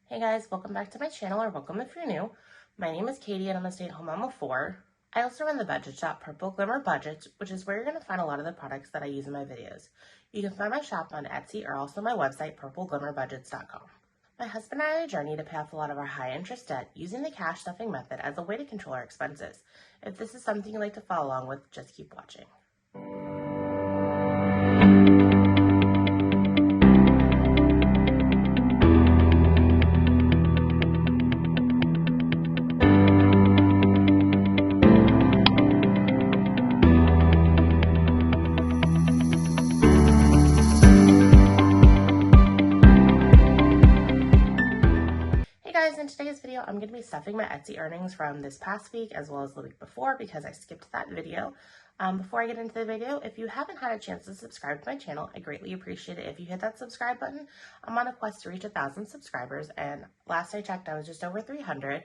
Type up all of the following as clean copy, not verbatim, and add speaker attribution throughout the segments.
Speaker 1: Hey guys, welcome back to my channel, or welcome if you're new. My name is Katie and I'm a stay-at-home mom of 4. I also run the budget shop Purple Glimmer Budgets, which is where you're going to find a lot of the products that I use in my videos. You can find my shop on Etsy or also my website, purpleglimmerbudgets.com. My husband and I are on a journey to pay off a lot of our high-interest debt using the cash stuffing method as a way to control our expenses. If this is something you'd like to follow along with, just keep watching. In today's video, I'm going to be stuffing my Etsy earnings from this past week as well as the week before because I skipped that video. Before I get into the video, if you haven't had a chance to subscribe to my channel, I greatly appreciate it if you hit that subscribe button. I'm on a quest to reach 1,000 subscribers, and last I checked, I was just over 300.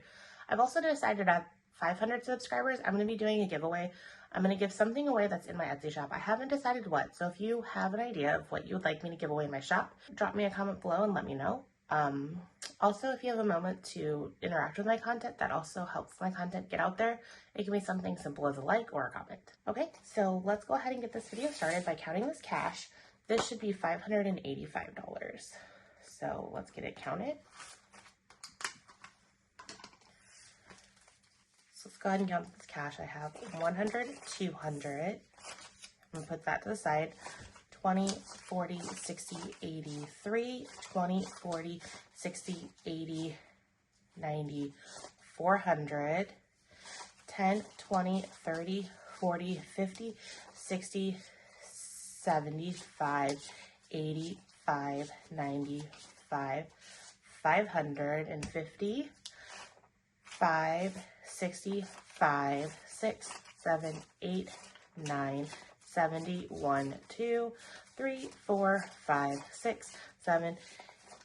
Speaker 1: I've also decided at 500 subscribers, I'm going to be doing a giveaway. I'm going to give something away that's in my Etsy shop. I haven't decided what, so if you have an idea of what you would like me to give away in my shop, drop me a comment below and let me know. Also, if you have a moment to interact with my content, that also helps my content get out there. It can be something simple as a like or a comment. Okay, so let's go ahead and get this video started by counting this cash. This should be $585. So let's get it counted. So let's go ahead and count this cash. I have 100, 200. I'm gonna put that to the side. 20, 40, 60, 80, 3, 20, 40, 60, 80, 90, 400, 10, 20, 30, 40, 50, 60, 75, 85, 95, 550, 5, 60, 5, 6, 7, 8, 9, 70, 1, 2, 3, 4, 5, 6, 7,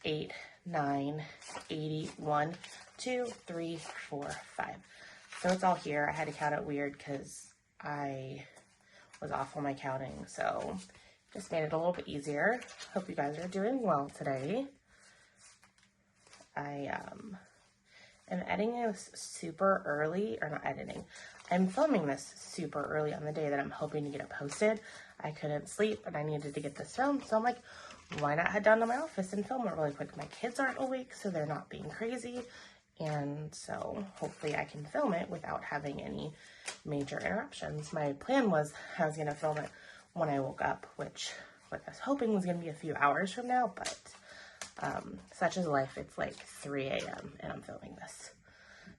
Speaker 1: 8, 9, 80, 1, 2, 3, 4, 5. So it's all here. I had to count it weird because I was off on my counting. So just made it a little bit easier. Hope you guys are doing well today. I am editing this super early, or not editing. I'm filming this super early on the day that I'm hoping to get it posted. I couldn't sleep and I needed to get this filmed, so I'm like, why not head down to my office and film it really quick? My kids aren't awake, so they're not being crazy, and so hopefully I can film it without having any major interruptions. My plan was I was going to film it when I woke up, which what I was hoping was going to be a few hours from now, but such is life. It's like 3 a.m. and I'm filming this.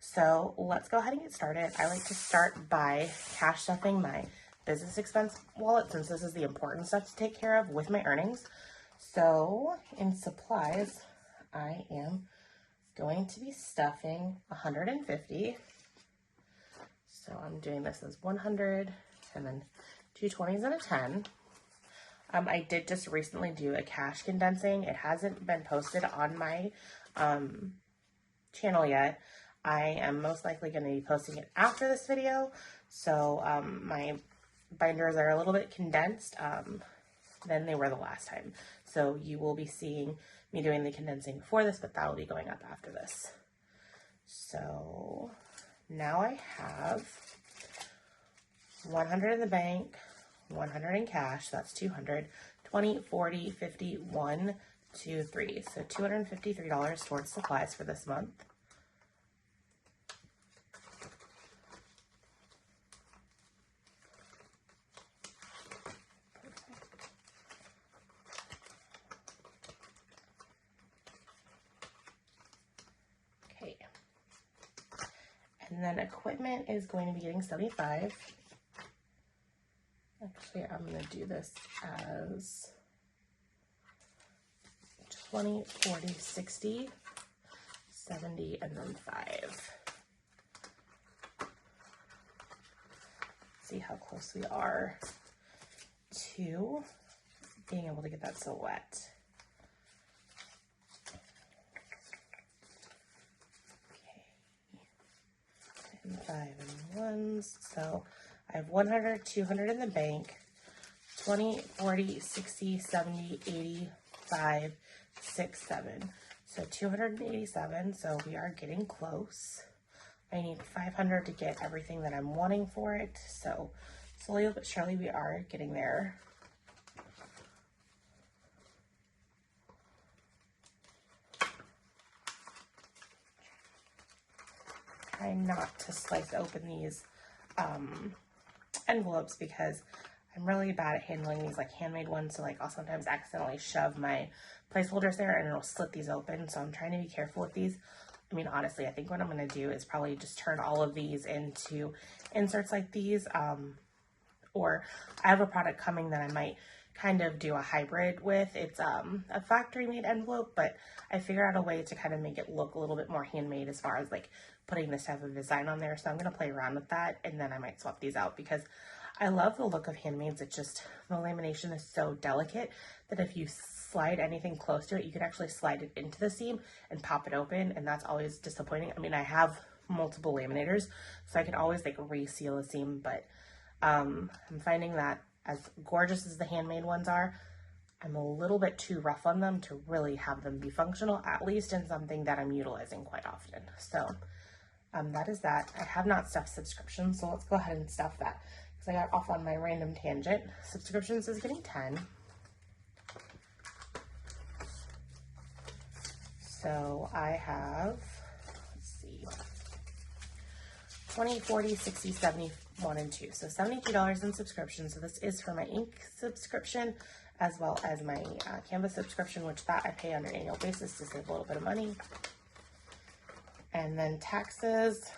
Speaker 1: So let's go ahead and get started. I like to start by cash stuffing my business expense wallet, since this is the important stuff to take care of with my earnings. So in supplies, I am going to be stuffing 150. So I'm doing this as 100 and then 2 20s and a 10. I did just recently do a cash condensing. It hasn't been posted on my channel yet. I am most likely going to be posting it after this video. So my binders are a little bit condensed than they were the last time. So you will be seeing me doing the condensing before this, but that will be going up after this. So now I have 100 in the bank, 100 in cash, that's 200, 20, 40, 50, 1, 2, 3. So $253 towards supplies for this month. Okay. And then equipment is going to be getting 75. Actually, I'm going to do this as 20, 40, 60, 70, and then 5. See how close we are to being able to get that silhouette. Okay. And 5 and 1s. So I have 100, 200 in the bank, 20, 40, 60, 70, 80, 5, 6, 7. So 287, so we are getting close. I need 500 to get everything that I'm wanting for it. So slowly but surely we are getting there. Try not to slice open these envelopes because I'm really bad at handling these like handmade ones. So like I'll sometimes accidentally shove my placeholders there and it'll split these open. So I'm trying to be careful with these. I mean, honestly, I think what I'm going to do is probably just turn all of these into inserts like these. Or I have a product coming that I might kind of do a hybrid with. It's a factory made envelope, but I figured out a way to kind of make it look a little bit more handmade as far as like putting this type of design on there. So I'm going to play around with that, and then I might swap these out because I love the look of handmaids. It's just the lamination is so delicate that if you slide anything close to it, you could actually slide it into the seam and pop it open, and that's always disappointing. I mean, I have multiple laminators, so I can always like reseal the seam, but I'm finding that as gorgeous as the handmade ones are, I'm a little bit too rough on them to really have them be functional, at least in something that I'm utilizing quite often. So that is that. I have not stuffed subscriptions, so let's go ahead and stuff that because I got off on my random tangent. Subscriptions is getting 10. So I have, let's see, 20, 40, 60, 70, 1 and 2. So $72 in subscription. So this is for my ink subscription as well as my Canvas subscription, which that I pay on an annual basis to save a little bit of money. And then taxes.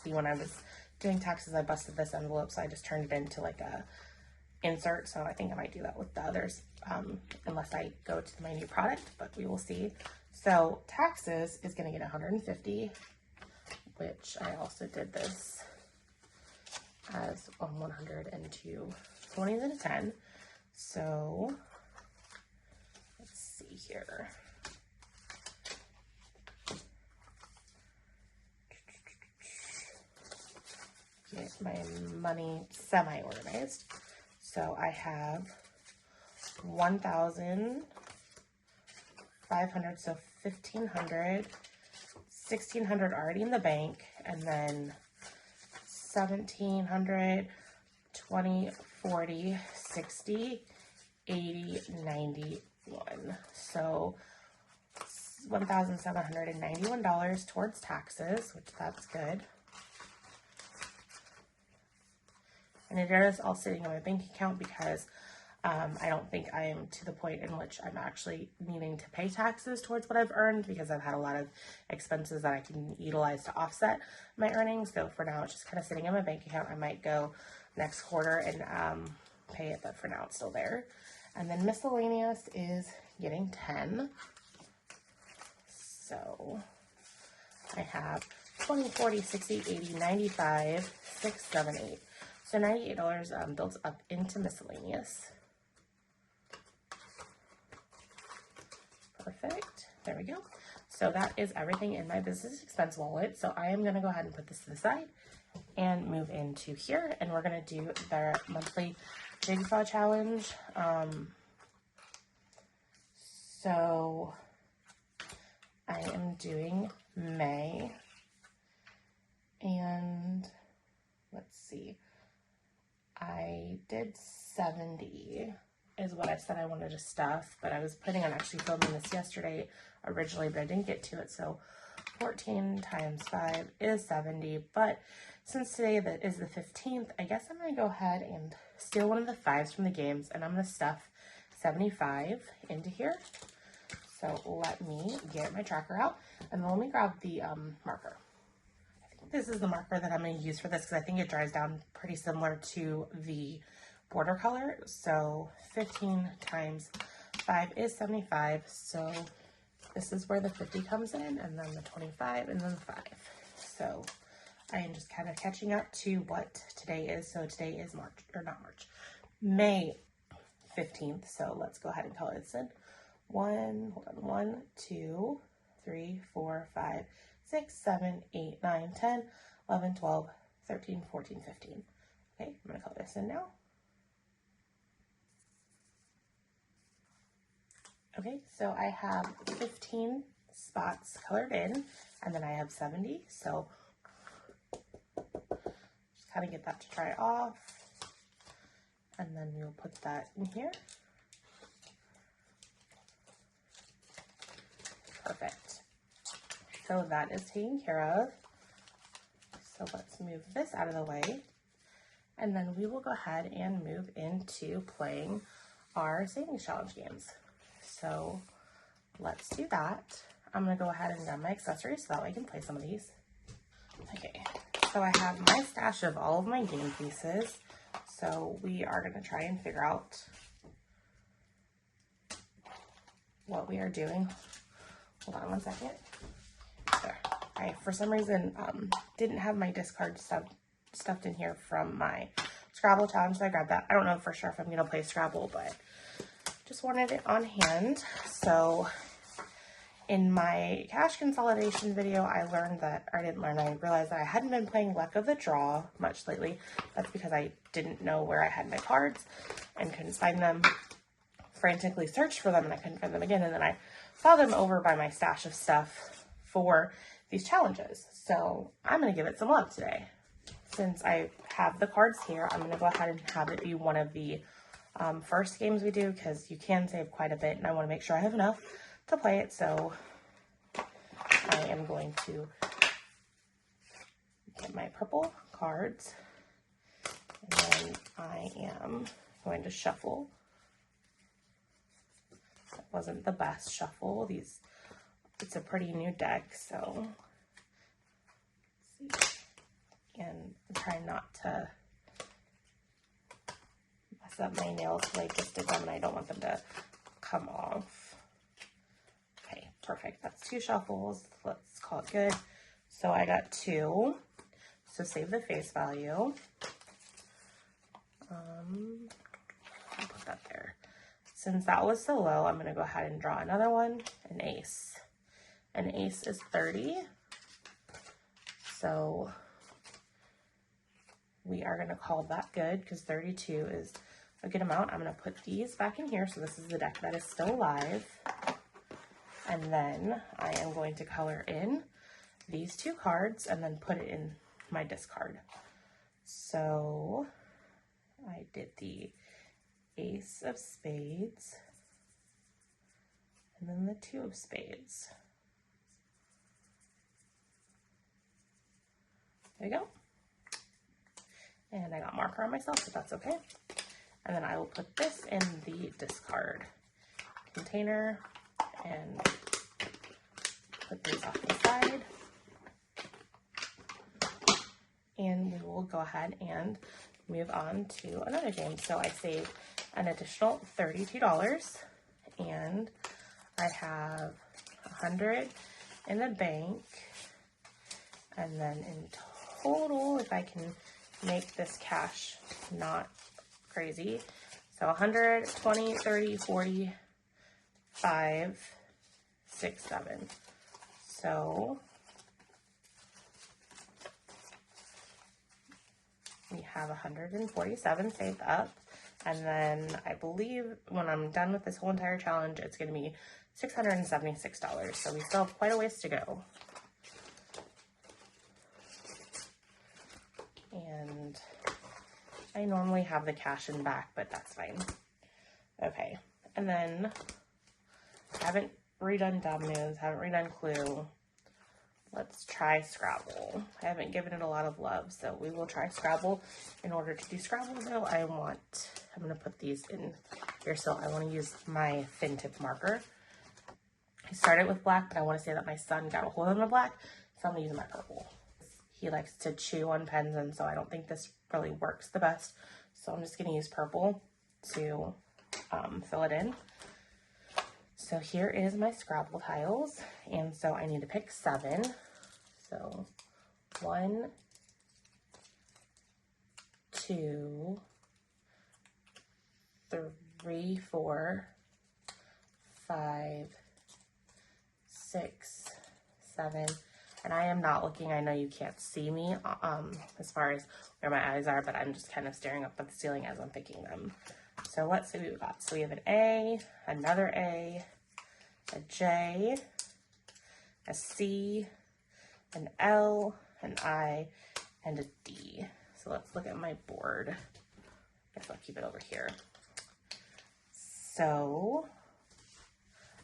Speaker 1: See, when I was doing taxes, I busted this envelope, so I just turned it into like a insert. So I think I might do that with the others, unless I go to my new product, but we will see. So taxes is going to get 150, which I also did this as 102 20s and a 10. So let's see here. Get my money semi-organized. So I have 1,500, so 1,500, 1,600 already in the bank, and then 1,700, 20, 40, 60, 80, 91. So $1,791 towards taxes, which that's good. And it is all sitting in my bank account because I don't think I am to the point in which I'm actually needing to pay taxes towards what I've earned because I've had a lot of expenses that I can utilize to offset my earnings. So for now, it's just kind of sitting in my bank account. I might go next quarter and pay it, but for now it's still there. And then miscellaneous is getting 10. So I have 20, 40, 60, 80, 95, 6, 7, 8. So $98 builds up into miscellaneous. Perfect. There we go. So that is everything in my business expense wallet. So I am going to go ahead and put this to the side and move into here. And we're going to do their monthly Jigsaw challenge. So I am doing May. And let's see. I did 70 is what I said I wanted to stuff, but I was planning on actually filming this yesterday originally, but I didn't get to it. So 14 times 5 is 70, but since today that is the 15th, I guess I'm going to go ahead and steal one of the 5s from the games, and I'm going to stuff 75 into here. So let me get my tracker out, and then let me grab the marker. This is the marker that I'm going to use for this because I think it dries down pretty similar to the border color. So 15 times 5 is 75. So this is where the 50 comes in, and then the 25, and then the 5. So I am just kind of catching up to what today is. So today is May 15th. So let's go ahead and color this in. 1, 2, 3, 4, 5, 6, 7, 8, 9, 10, 11, 12, 13, 14, 15. Okay, I'm going to color this in now. Okay, so I have 15 spots colored in, and then I have 70, so just kind of get that to dry off, and then we'll put that in here. Perfect. So that is taken care of. So let's move this out of the way, and then we will go ahead and move into playing our savings challenge games. So let's do that. I'm gonna go ahead and grab my accessories so that way I can play some of these. Okay, so I have my stash of all of my game pieces. So we are gonna try and figure out what we are doing. Hold on one second. There. I, for some reason, didn't have my discard stuffed in here from my Scrabble challenge, so I grabbed that. I don't know for sure if I'm gonna play Scrabble, but just wanted it on hand. So in my cash consolidation video, I realized that I hadn't been playing Luck of the Draw much lately. That's because I didn't know where I had my cards and couldn't find them. Frantically searched for them and I couldn't find them again. And then I saw them over by my stash of stuff for these challenges. So I'm going to give it some love today. Since I have the cards here, I'm going to go ahead and have it be one of the first games we do, because you can save quite a bit and I want to make sure I have enough to play it. So I am going to get my purple cards, and then I am going to shuffle. That wasn't the best shuffle. It's a pretty new deck, so let's see. And try not to mess up my nails because I just did them and I don't want them to come off. Okay, perfect. That's 2 shuffles. Let's call it good. So I got 2. So save the face value. I'll put that there. Since that was so low, I'm going to go ahead and draw another one, an ace. An ace is 30. So we are going to call that good because 32 is a good amount. I'm going to put these back in here. So this is the deck that is still alive. And then I am going to color in these 2 cards and then put it in my discard. So I did the ace of spades and then the 2 of spades. There you go. And I got marker on myself, but that's okay. And then I will put this in the discard container and put these off to the side. And we will go ahead and move on to another game. So I saved an additional $32 and I have 100 in the bank. And then in total, if I can make this cash not crazy. So 100, 20, 30, 40, 5, 6, 7. So we have 147 saved up. And then I believe when I'm done with this whole entire challenge, it's going to be $676. So we still have quite a ways to go. And I normally have the cash in back, but that's fine. Okay, and then I haven't redone Dominoes, haven't redone Clue. Let's try Scrabble. I haven't given it a lot of love, so we will try Scrabble. In order to do Scrabble, though, I'm going to put these in here. So I want to use my thin tip marker. I started with black, but I want to say that my son got a hold of my black, so I'm going to use my purple. He likes to chew on pens, and so I don't think this really works the best. So I'm just going to use purple to fill it in. So here is my Scrabble tiles, and so I need to pick 7. So 1, 2, 3, 4, 5, 6, 7. And I am not looking, I know you can't see me as far as where my eyes are, but I'm just kind of staring up at the ceiling as I'm picking them. So let's see what we got. So we have an A, another A, a J, a C, an L, an I, and a D. So let's look at my board. I guess I'll keep it over here. So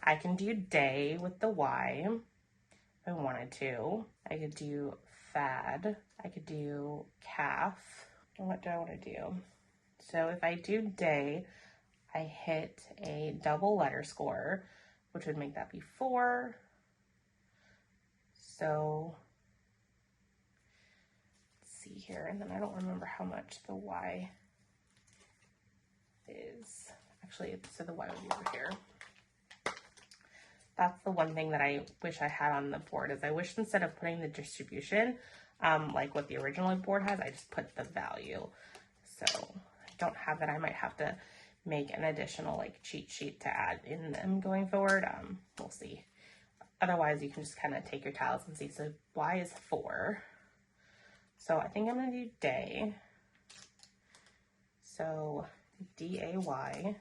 Speaker 1: I can do day with the Y if I wanted to. I could do fad. I could do calf. And what do I want to do? So if I do day, I hit a double letter score, which would make that be 4. So let's see here. And then I don't remember how much the Y is. Actually, so the Y would be over here. That's the one thing that I wish I had on the board, is I wish instead of putting the distribution, like what the original board has, I just put the value. So I don't have that. I might have to make an additional like cheat sheet to add in them going forward. We'll see. Otherwise, you can just kind of take your tiles and see. So Y is 4. So I think I'm going to do day. So D-A-Y.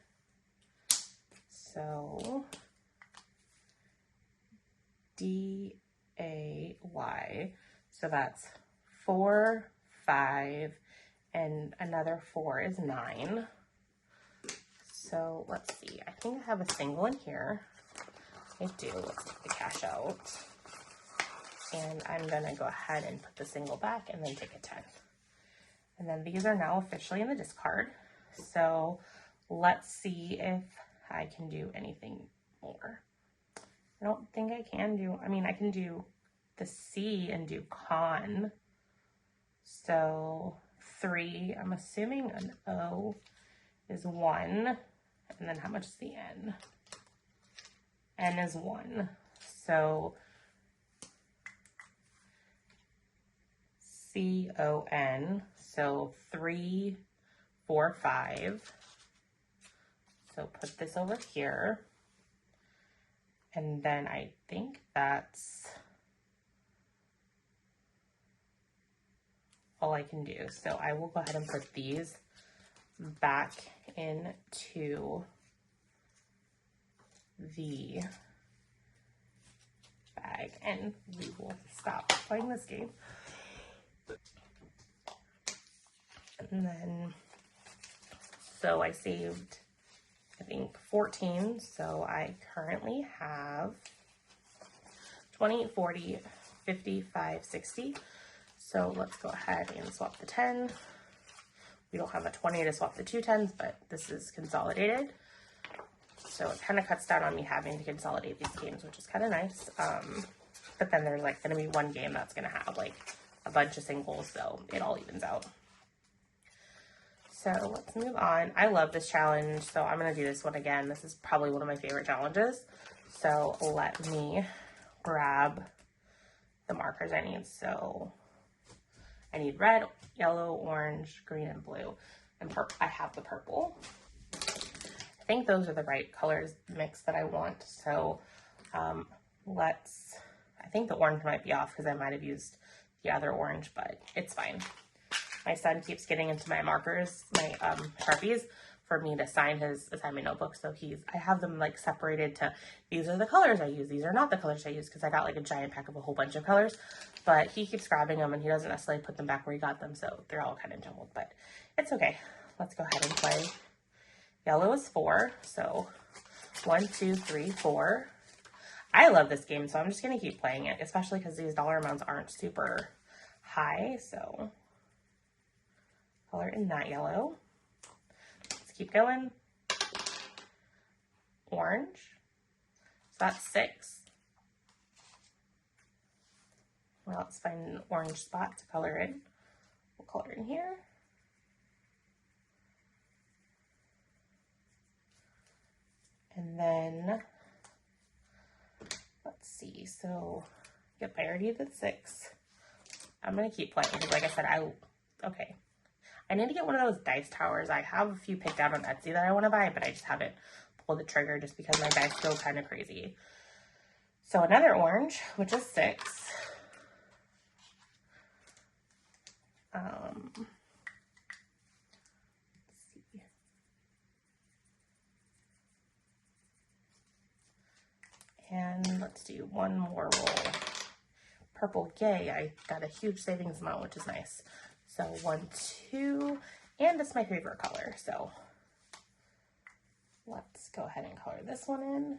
Speaker 1: So D-A-Y. So that's 4, 5, and another 4 is 9. So let's see. I think I have a single in here. I do. Let's take the cash out. And I'm going to go ahead and put the single back and then take a 10. And then these are now officially in the discard. So let's see if I can do anything more. I don't think I can do, I mean, I can do the C and do con. So 3, I'm assuming an O is 1. And then how much is the N? N is 1. So C-O-N. So 3, 4, 5. So put this over here. And then I think that's all I can do. So I will go ahead and put these back into the bag and we will stop playing this game. And then, so I saved, I think 14. So I currently have 20, 40, 55, 60. So let's go ahead and swap the 10. We don't have a 20 to swap the 2 10s, but this is consolidated. So it kind of cuts down on me having to consolidate these games, which is kind of nice. But then there's like going to be one game that's going to have like a bunch of singles, so it all evens out. So let's move on. I love this challenge, so I'm going to do this one again. This is probably one of my favorite challenges. So let me grab the markers I need. So I need red, yellow, orange, green, and blue. And purple. I have the purple. I think those are the right colors mix that I want. So I think the orange might be off because I might have used the other orange, but it's fine. My son keeps getting into my markers, my Sharpies, for me to sign his assignment notebook. So I have them like separated to, these are the colors I use, these are not the colors I use, because I got like a giant pack of a whole bunch of colors. But he keeps grabbing them and he doesn't necessarily put them back where he got them, so they're all kind of jumbled, but it's okay. Let's go ahead and play. Yellow is 4, so 1, 2, 3, 4. I love this game, so I'm just going to keep playing it, especially because these dollar amounts aren't super high, so color in that yellow. Let's keep going. Orange, so that's 6. Well, let's find an orange spot to color in. We'll color in here. And then, let's see, so, yep, I already did 6. I'm going to keep playing because, like I said, okay. I need to get one of those dice towers. I have a few picked out on Etsy that I want to buy, but I just haven't pulled the trigger just because my dice go kind of crazy. So another orange, which is 6. Let's see. And let's do one more roll. Purple, yay, I got a huge savings amount, which is nice. So 1, 2, and it's my favorite color. So let's go ahead and color this one in.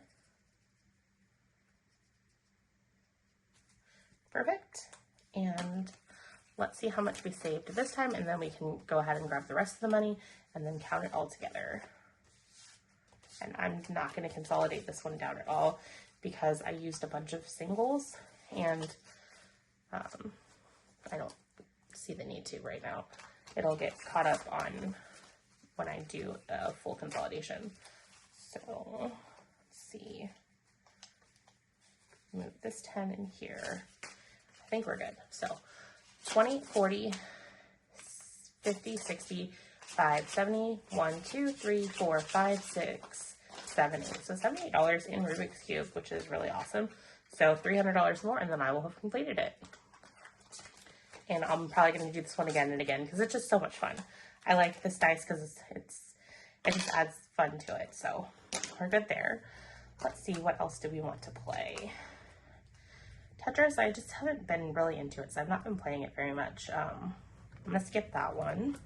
Speaker 1: Perfect. And let's see how much we saved this time, and then we can go ahead and grab the rest of the money and then count it all together. And I'm not going to consolidate this one down at all because I used a bunch of singles, and I don't see the need to right now. It'll get caught up on when I do a full consolidation. So let's see. Move this 10 in here. I think we're good. So 20, 40, 50, 60, 5, 70, 1, 2, 3, 4, 5, 6, 7, 8. So $78 in Rubik's Cube, which is really awesome. So $300 more, and then I will have completed it. And I'm probably going to do this one again and again because it's just so much fun. I like this dice because it just adds fun to it. So we're good there. Let's see, what else do we want to play? Tetris, I just haven't been really into it, so I've not been playing it very much. I'm going to skip that one.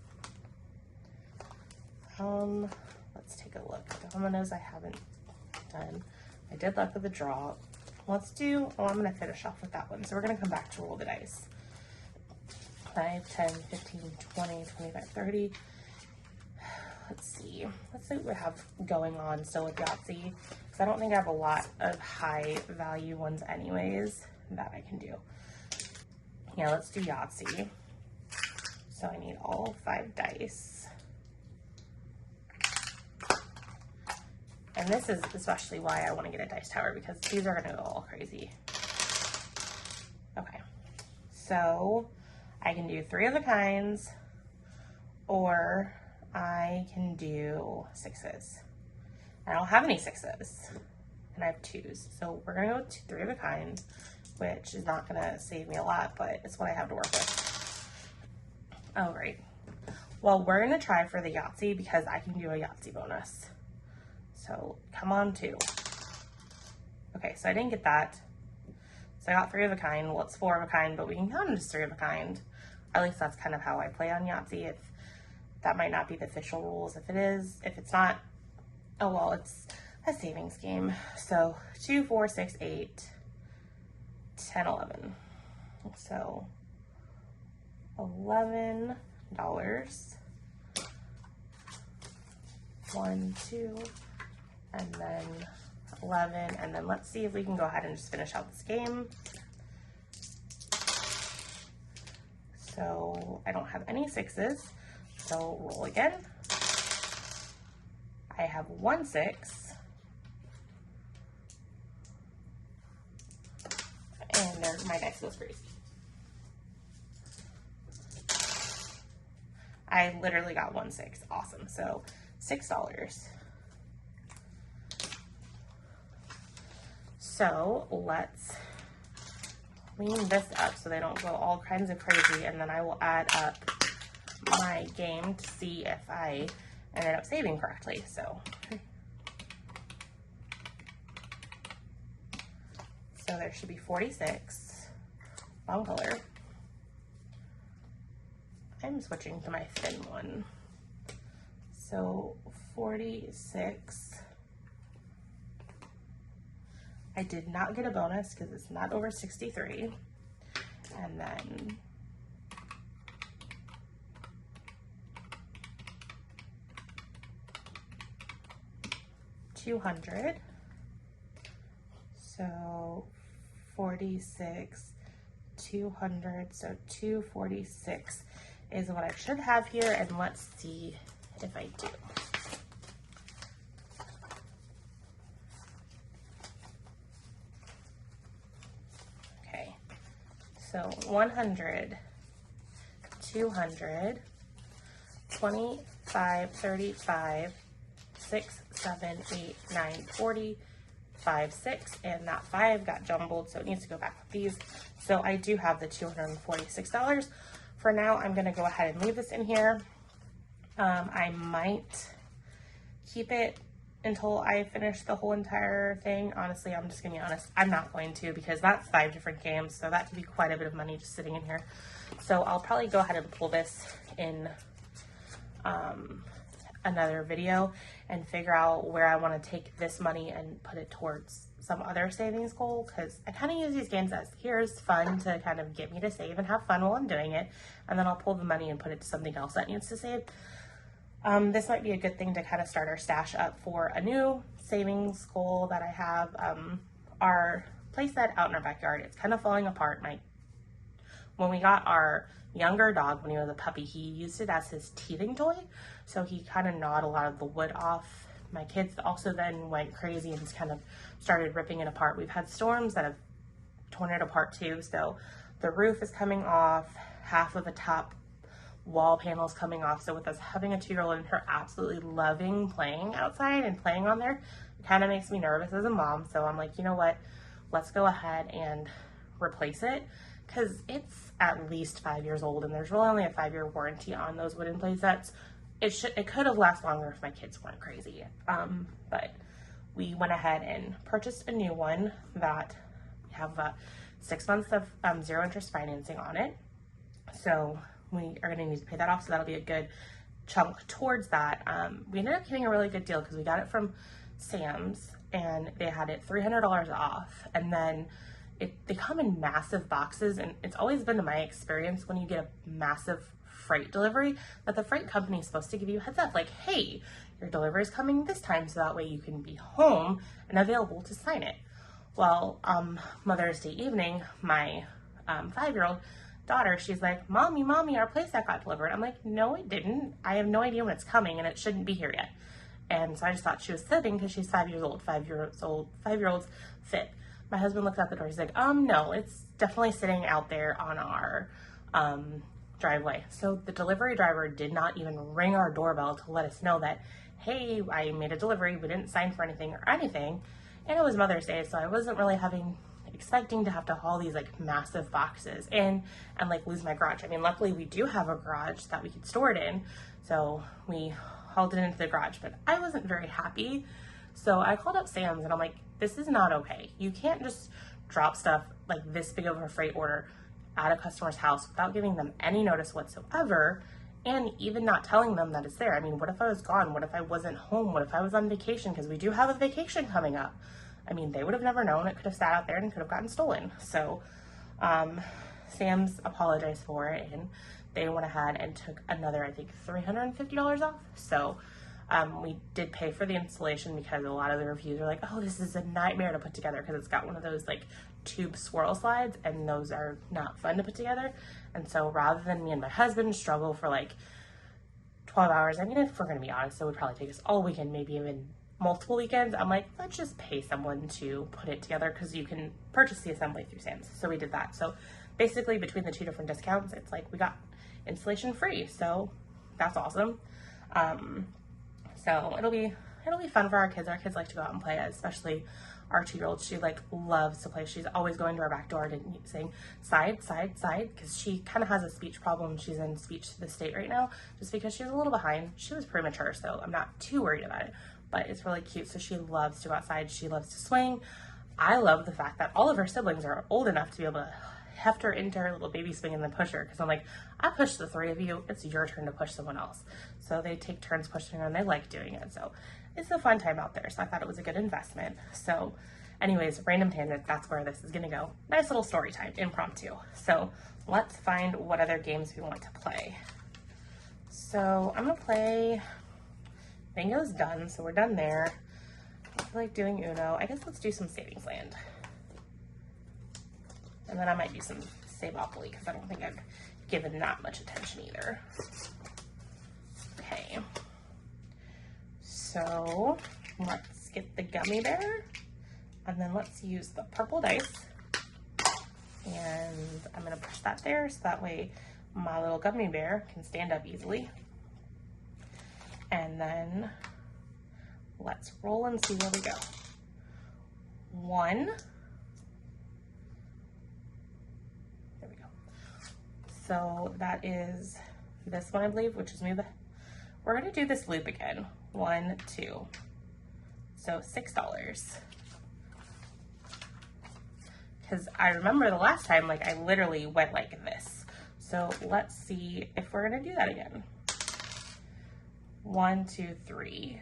Speaker 1: Let's take a look. Dominoes I haven't done. I did luck with the draw. Let's do, I'm going to finish off with that one. So we're going to come back to roll the dice. 5, 10, 15, 20, 25, 30. Let's see. Let's see what we have going on still with Yahtzee. Because I don't think I have a lot of high value ones anyways that I can do. Yeah, let's do Yahtzee. So I need all 5 dice. And this is especially why I want to get a dice tower, because these are going to go all crazy. Okay. So I can do 3 of the kinds, or I can do 6s. I don't have any 6s, and I have 2s. So we're going to go to 3 of a kind, which is not going to save me a lot, but it's what I have to work with. Oh, great. Well, we're going to try for the Yahtzee because I can do a Yahtzee bonus. So come on, 2. Okay, so I didn't get that. So I got 3 of a kind. Well, it's 4 of a kind, but we can count them as 3 of a kind. At least that's kind of how I play on Yahtzee. If that might not be the official rules. If it is, if it's not, oh well, it's a savings game. So 2, 4, 6, 8, 10, 11. So $11. 1, 2, and then 11. And then let's see if we can go ahead and just finish out this game. So I don't have any 6s. So roll again. I have 1 6. And there, my dice goes crazy. I literally got 1 6. Awesome. So $6. So let's clean this up so they don't go all kinds of crazy, and then I will add up my game to see if I ended up saving correctly. So there should be 46. Wrong color. I'm switching to my thin one. So 46. I did not get a bonus because it's not over 63. And then $200. So 46, 200, so 246 is what I should have here, and let's see if I do. Okay, so 100, 200, 25, 35, 6, 7, 8, 9, 40, 5, 6, and that 5 got jumbled, so it needs to go back with these. So I do have the $246. For now, I'm going to go ahead and leave this in here. I might keep it until I finish the whole entire thing. Honestly, I'm just gonna be honest, I'm not going to, because that's 5 different games, so that could be quite a bit of money just sitting in here. So I'll probably go ahead and pull this in another video and figure out where I want to take this money and put it towards some other savings goal, because I kind of use these games as here's fun to kind of get me to save and have fun while I'm doing it, and then I'll pull the money and put it to something else that needs to save. This might be a good thing to kind of start our stash up for a new savings goal that I have. Our place that out in our backyard, it's kind of falling apart. When we got our younger dog, when he was a puppy, he used it as his teething toy. So he kind of gnawed a lot of the wood off. My kids also then went crazy and just kind of started ripping it apart. We've had storms that have torn it apart too. So the roof is coming off, half of the top wall panels coming off. So with us having a 2-year-old and her absolutely loving playing outside and playing on there, it kind of makes me nervous as a mom. So I'm like, you know what, let's go ahead and replace it, because it's at least 5 years old and there's really only a 5-year warranty on those wooden play sets. It could have lasted longer if my kids weren't crazy. But we went ahead and purchased a new one that we have 6 months of 0 interest financing on it. So we are going to need to pay that off, so that'll be a good chunk towards that. We ended up getting a really good deal because we got it from Sam's and they had it $300 off, and then they come in massive boxes, and it's always been to my experience when you get a massive freight delivery that the freight company is supposed to give you a heads up, like, hey, your delivery is coming this time, so that way you can be home and available to sign it. Well, Mother's Day evening, my 5-year-old daughter, she's like, mommy, our playset got delivered. I'm like, no, it didn't. I have no idea when it's coming and it shouldn't be here yet. And so I just thought she was fibbing because she's 5 years old. 5-year-olds fib. My husband looked out the door. He's like, no, it's definitely sitting out there on our driveway. So the delivery driver did not even ring our doorbell to let us know that, hey, I made a delivery. We didn't sign for anything or anything. And it was Mother's Day, so I wasn't really expecting to have to haul these like massive boxes in and like lose my garage. I mean, luckily we do have a garage that we could store it in, so we hauled it into the garage, but I wasn't very happy. So I called up Sam's and I'm like, this is not okay. You can't just drop stuff like this big of a freight order at a customer's house without giving them any notice whatsoever, and even not telling them that it's there. I mean, what if I was gone? What if I wasn't home? What if I was on vacation? Because we do have a vacation coming up. I mean, they would have never known. It could have sat out there and could have gotten stolen. So Sam's apologized for it, and they went ahead and took another, I think, $350 off. So we did pay for the installation, because a lot of the reviews are like, oh, this is a nightmare to put together, because it's got one of those like tube swirl slides, and those are not fun to put together. And so rather than me and my husband struggle for like 12 hours, I mean, if we're going to be honest, it would probably take us all weekend, maybe even multiple weekends. I'm like, let's just pay someone to put it together, because you can purchase the assembly through Sam's. So we did that. So basically between the 2 different discounts, it's like we got installation free. So that's awesome. So it'll be fun for our kids. Our kids like to go out and play, especially our 2-year-old. She like loves to play. She's always going to our back door and saying side, side, side, because she kind of has a speech problem. She's in speech to the state right now, just because she's a little behind. She was premature, so I'm not too worried about it, but it's really cute. So she loves to go outside. She loves to swing. I love the fact that all of her siblings are old enough to be able to heft her into her little baby swing and then push her, because I'm like, I pushed the 3 of you, it's your turn to push someone else. So they take turns pushing her, and they like doing it. So it's a fun time out there. So I thought it was a good investment. So anyways, random tangent, that's where this is gonna go. Nice little story time, impromptu. So let's find what other games we want to play. So I'm gonna play, Bingo's done, so we're done there. I feel like doing Uno. I guess let's do some Savings Land. And then I might do some Save-Opoly, because I don't think I've given that much attention either. Okay. So let's get the gummy bear, and then let's use the purple dice. And I'm gonna push that there, so that way my little gummy bear can stand up easily. And then let's roll and see where we go. 1. There we go. So that is this one, I believe, which is we're gonna do this loop again. 1, 2. So $6. Because I remember the last time, like, I literally went like this. So let's see if we're gonna do that again. 1, 2, 3.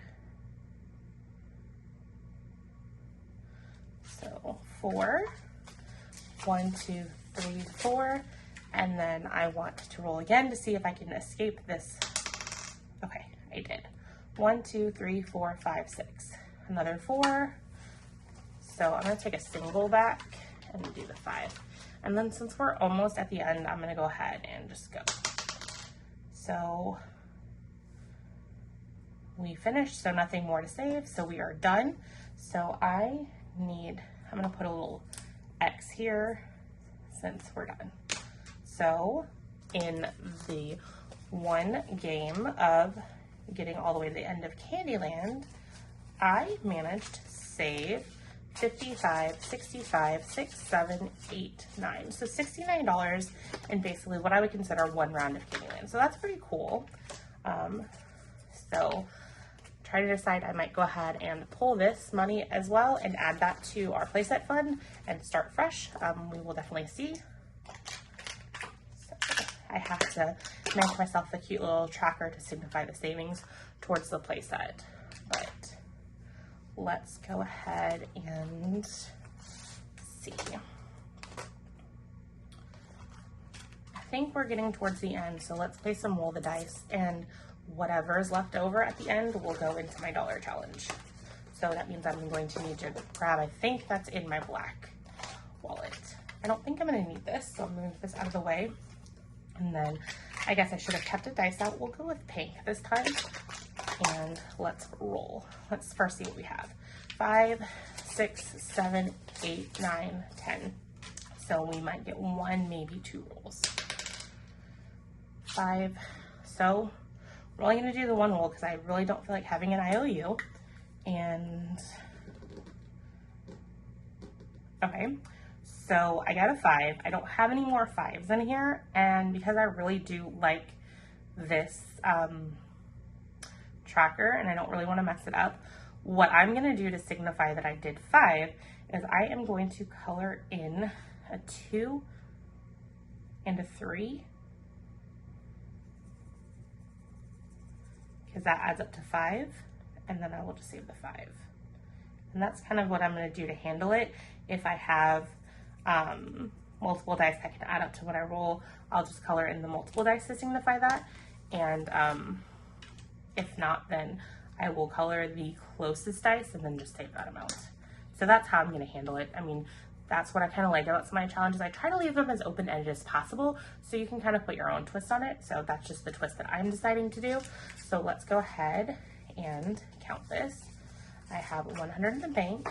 Speaker 1: So 4. 1, 2, 3, 4. And then I want to roll again to see if I can escape this. Okay, I did. 1, 2, 3, 4, 5, 6. Another 4. So I'm gonna take a single back and do the 5. And then since we're almost at the end, I'm gonna go ahead and just go. So we finished, so nothing more to save, so we are done. So I'm gonna put a little X here since we're done. So in the one game of getting all the way to the end of Candyland, I managed to save 55, 65, 6, 7, 8, 9. So $69 in basically what I would consider one round of Candyland. So that's pretty cool. So try to decide, I might go ahead and pull this money as well and add that to our playset fund and start fresh. We will definitely see. So I have to make myself a cute little tracker to signify the savings towards the playset. But let's go ahead and see. I think we're getting towards the end, so let's play some roll the dice, and whatever is left over at the end will go into my dollar challenge. So that means I'm going to need to grab, I think that's in my black wallet. I don't think I'm gonna need this, so I'm gonna move this out of the way. And then I guess I should have kept a dice out. We'll go with pink this time. And let's roll. Let's first see what we have. 5, 6, 7, 8, 9, 10. So we might get 1, maybe 2 rolls. 5. So we're only going to do the 1 roll because I really don't feel like having an IOU. And okay, so I got a 5. I don't have any more 5s in here, and because I really do like this tracker and I don't really want to mess it up, what I'm going to do to signify that I did 5 is I am going to color in a 2 and a 3, because that adds up to 5, and then I will just save the 5. And that's kind of what I'm going to do to handle it. If I have multiple dice that can add up to what I roll, I'll just color in the multiple dice to signify that. And if not, then I will color the closest dice and then just save that amount. So that's how I'm going to handle it. I mean, that's what I kind of like about some of my challenges. I try to leave them as open-ended as possible so you can kind of put your own twist on it. So that's just the twist that I'm deciding to do. So let's go ahead and count this. I have 100 in the bank,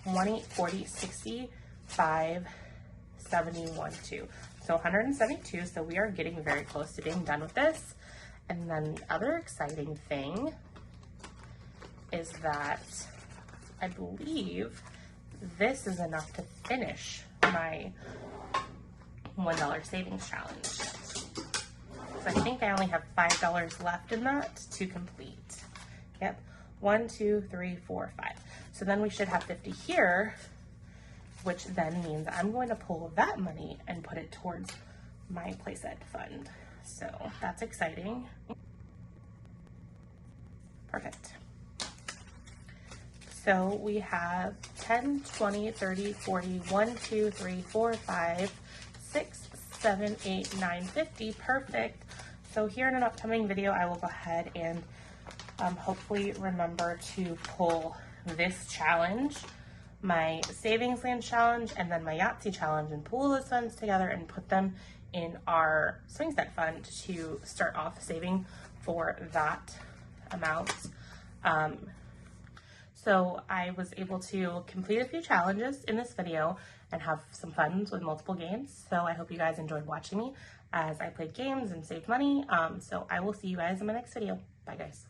Speaker 1: 20, 40, 60, 5, 71, 2. So 172, so we are getting very close to being done with this. And then the other exciting thing is that I believe this is enough to finish my $1 savings challenge. So I think I only have $5 left in that to complete. Yep, 1, 2, 3, 4, 5. So then we should have 50 here, which then means I'm going to pull that money and put it towards my playset fund. So that's exciting. Perfect. So we have 10, 20, 30, 40, 1, 2, 3, 4, 5, 6, 7, 8, 9, 50. Perfect. So here in an upcoming video, I will go ahead and hopefully remember to pull this challenge, my Savings Land challenge, and then my Yahtzee challenge, and pull those funds together and put them in our swing set fund to start off saving for that amount. So I was able to complete a few challenges in this video and have some fun with multiple games. So I hope you guys enjoyed watching me as I played games and saved money. So I will see you guys in my next video. Bye guys.